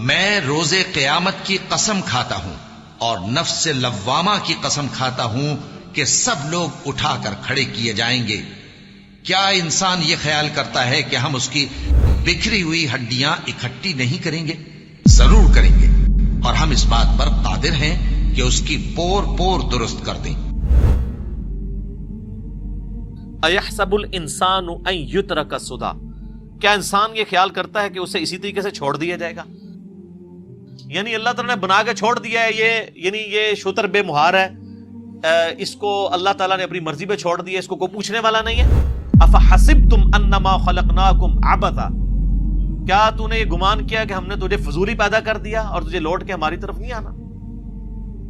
میں روز قیامت کی قسم کھاتا ہوں اور نفس لوامہ کی قسم کھاتا ہوں کہ سب لوگ اٹھا کر کھڑے کیے جائیں گے۔ کیا انسان یہ خیال کرتا ہے کہ ہم اس کی بکھری ہوئی ہڈیاں اکٹھی نہیں کریں گے؟ ضرور کریں گے، اور ہم اس بات پر قادر ہیں کہ اس کی پور پور درست کر دیں۔ ایحسب الانسان ان یترک سدی، کیا انسان یہ خیال کرتا ہے کہ اسے اسی طریقے سے چھوڑ دیا جائے گا؟ یعنی اللہ تعالیٰ نے بنا کے چھوڑ دیا ہے، یہ شتر بے مہار ہے، اس کو اللہ تعالیٰ نے اپنی مرضی پہ چھوڑ دیا، اس کو کوئی پوچھنے والا نہیں ہے۔ افحسبتم انما خلقناکم عبثا، کیا تو نے یہ گمان کیا کہ ہم نے تجھے فضولی پیدا کر دیا اور تجھے لوٹ کے ہماری طرف نہیں آنا؟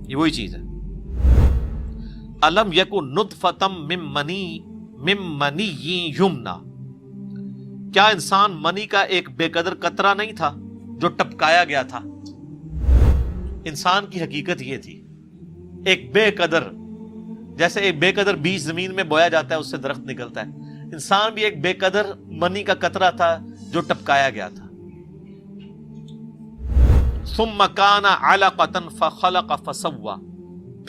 یہ وہی چیز ہے۔ الم یکن نطفۃ من منی یمنا، کیا انسان منی کا ایک بے قدر قطرہ نہیں تھا جو ٹپکایا گیا تھا؟ انسان کی حقیقت یہ تھی، ایک بے قدر، جیسے ایک بے قدر بیج زمین میں بویا جاتا ہے اس سے درخت نکلتا ہے، انسان بھی ایک بے قدر منی کا قطرہ تھا جو ٹپکایا گیا تھا۔ ثم کان علقۃ فخلق فسوى،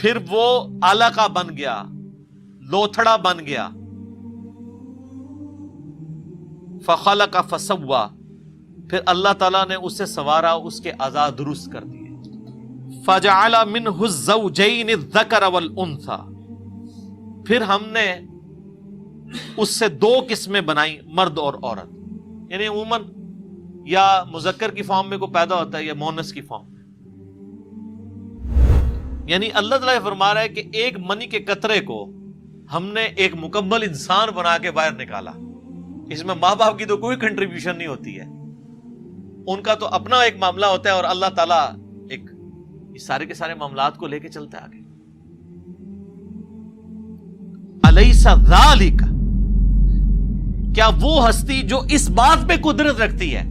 پھر وہ علقہ بن گیا، لوتھڑا بن گیا، فخلق فسوى، پھر اللہ تعالیٰ نے اسے سنوارا، اس کے اعضاء درست کر دیے۔ فجعل منہ الزوجین الذکر والانثى، پھر ہم نے اس سے دو قسمیں بنائی، مرد اور عورت، یعنی عموماً یا مذکر کی فارم میں کو پیدا ہوتا ہے یا مؤنث کی فارم میں۔ یعنی اللہ تعالیٰ فرما رہا ہے کہ ایک منی کے قطرے کو ہم نے ایک مکمل انسان بنا کے باہر نکالا، اس میں ماں باپ کی تو کوئی کنٹریبیوشن نہیں ہوتی ہے، ان کا تو اپنا ایک معاملہ ہوتا ہے، اور اللہ تعالیٰ ایک اس سارے کے سارے معاملات کو لے کے چلتا ہے آگے۔ الیس ذالک، کیا وہ ہستی جو اس بات پہ قدرت رکھتی ہے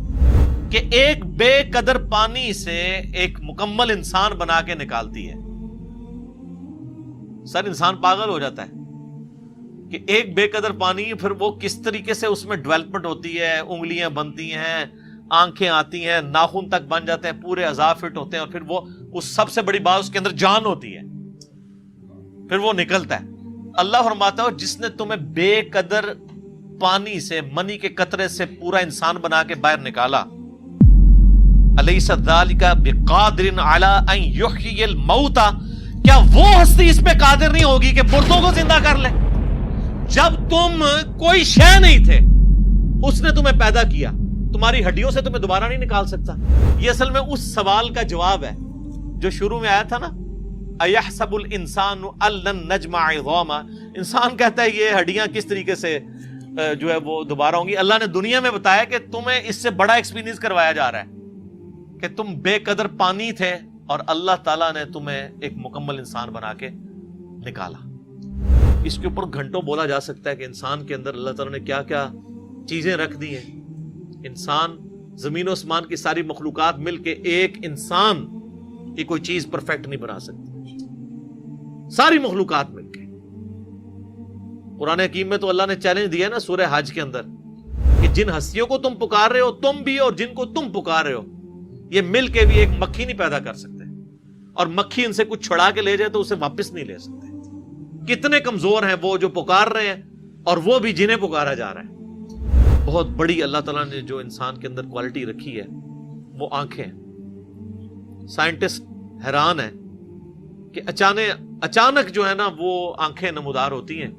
کہ ایک بے قدر پانی سے ایک مکمل انسان بنا کے نکالتی ہے؟ سر انسان پاگل ہو جاتا ہے کہ ایک بے قدر پانی، پھر وہ کس طریقے سے اس میں ڈیولپمنٹ ہوتی ہے، انگلیاں بنتی ہیں، آنکھیں آتی ہیں، ناخن تک بن جاتے ہیں، پورے اعضاء فٹ ہوتے ہیں، اور پھر وہ اس سب سے بڑی بات اس کے اندر جان ہوتی ہے، پھر وہ نکلتا ہے۔ اللہ فرماتا ہے جس نے تمہیں بے قدر پانی سے، منی کے قطرے سے پورا انسان بنا کے باہر نکالا، الیس ذالک بقادر علی ان یحیی الموتى، کیا وہ ہستی اس پہ قادر نہیں ہوگی کہ مردوں کو زندہ کر لے؟ جب تم کوئی شے نہیں تھے، اس نے تمہیں پیدا کیا، تمہاری ہڈیوں سے تمہیں دوبارہ نہیں نکال سکتا؟ یہ اصل میں اس سوال کا جواب ہے جو شروع میں آیا تھا نا، ایحسب الانسان ان لن نجمع عظاما، انسان کہتا ہے یہ ہڈیاں کس طریقے سے جو ہے وہ دوبارہ ہوں گی۔ اللہ نے دنیا میں بتایا کہ تمہیں اس سے بڑا ایکسپیرینس کروایا جا رہا ہے کہ تم بے قدر پانی تھے اور اللہ تعالیٰ نے تمہیں ایک مکمل انسان بنا کے نکالا۔ اس کے اوپر گھنٹوں بولا جا سکتا ہے کہ انسان کے اندر اللہ تعالیٰ نے کیا کیا چیزیں رکھ دی ہیں۔ انسان، زمین و آسمان کی ساری مخلوقات مل کے ایک انسان کی کوئی چیز پرفیکٹ نہیں بنا سکتی، ساری مخلوقات مل کے۔ قرآن حکیم میں تو اللہ نے چیلنج دیا نا سورہ حج کے اندر کہ جن ہستیوں کو تم پکار رہے ہو تم بھی، اور جن کو تم پکار رہے ہو یہ مل کے بھی ایک مکھی نہیں پیدا کر سکتے، اور مکھی ان سے کچھ چھڑا کے لے جائے تو اسے واپس نہیں لے سکتے۔ کتنے کمزور ہیں وہ جو پکار رہے ہیں، اور وہ بھی جنہیں پکارا جا رہا ہے۔ بہت بڑی اللہ تعالیٰ نے جو انسان کے اندر کوالٹی رکھی ہے وہ آنکھیں ہیں۔ سائنٹسٹ حیران ہے کہ اچانک جو ہے نا وہ آنکھیں نمودار ہوتی ہیں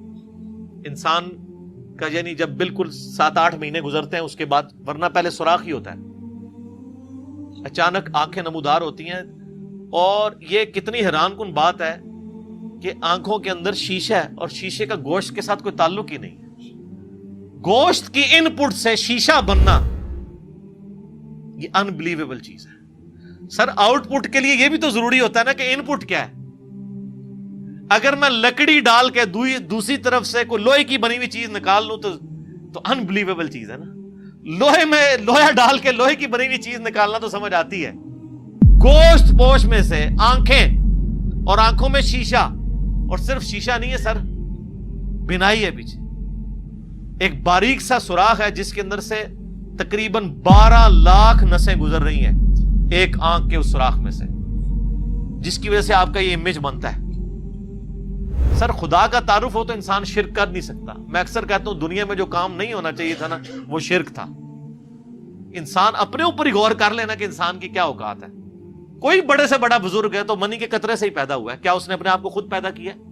انسان کا، یعنی جب بالکل 7-8 مہینے گزرتے ہیں اس کے بعد، ورنہ پہلے سوراخ ہی ہوتا ہے، اچانک آنکھیں نمودار ہوتی ہیں۔ اور یہ کتنی حیران کن بات ہے کہ آنکھوں کے اندر شیشہ ہے، اور شیشے کا گوشت کے ساتھ کوئی تعلق ہی نہیں ہے۔ گوشت کی ان پٹ سے شیشہ بننا یہ انبلیویبل چیز ہے۔ سر آؤٹ پٹ کے لیے یہ بھی تو ضروری ہوتا ہے نا کہ ان پٹ کیا ہے۔ اگر میں لکڑی ڈال کے دوسری طرف سے کوئی لوہے کی بنی ہوئی چیز نکال لوں تو انبلیویبل چیز ہے نا۔ لوہے میں لوہا ڈال کے لوہے کی بنی ہوئی چیز نکالنا تو سمجھ آتی ہے۔ گوشت پوش میں سے آنکھیں، اور آنکھوں میں شیشہ، اور صرف شیشہ نہیں ہے سر، بینائی ہے پیچھے، ایک باریک سا سوراخ ہے جس کے اندر سے تقریباً 12 لاکھ نسیں گزر رہی ہیں۔ ایک آنکھ کے اس سوراخ میں سے، جس کی وجہ سے آپ کا یہ امیج بنتا ہے۔ سر خدا کا تعارف ہو تو انسان شرک کر نہیں سکتا۔ میں اکثر کہتا ہوں دنیا میں جو کام نہیں ہونا چاہیے تھا نا وہ شرک تھا۔ انسان اپنے اوپر ہی غور کر لینا کہ انسان کی کیا اوقات ہے۔ کوئی بڑے سے بڑا بزرگ ہے تو منی کے قطرے سے ہی پیدا ہوا ہے، کیا اس نے اپنے آپ کو خود پیدا کیا ہے؟